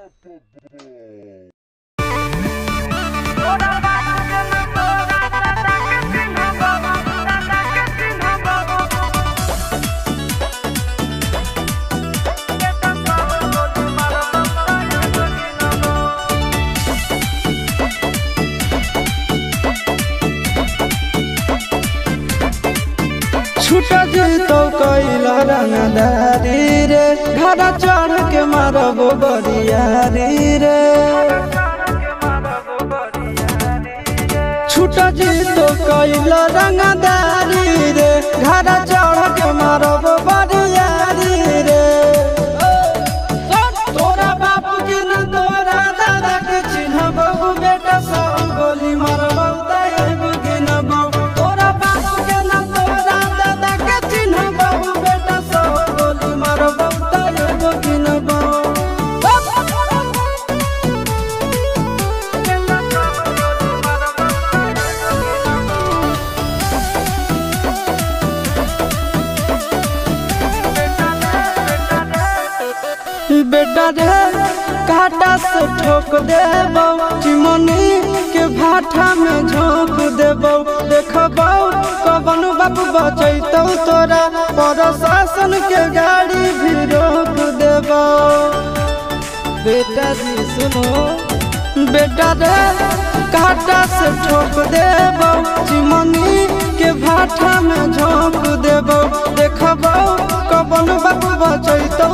छूट तो कैला रंगदारी रे घड़ा चढ़ के मारबो बरियारी रे। छूट तो कैला रंगदारी रे घड़ा चढ़ के मारबो बरियारी रे। तोरा बापू के न तोरा दादा के चिन्हबो बेटा सौ गोली मारबो तैबो गिनबो। तोरा बापू के न तोरा दादा के चिन्हबो बेटा सौ गोली मारबो तैबो गिनबो। बेटा रे काटा से ठोक देबो चिमनी के भाटा में झोंक देबो। देखबो कवन बाबू बचैतौ तोरा प्रशासन के गाड़ी भी रोक देबो। बेटा जी सुनो बेटा रे काटा से ठोक देबो चिमनी के भाटा में झोंक देबो। देखबो कवन बाबू बचैतौ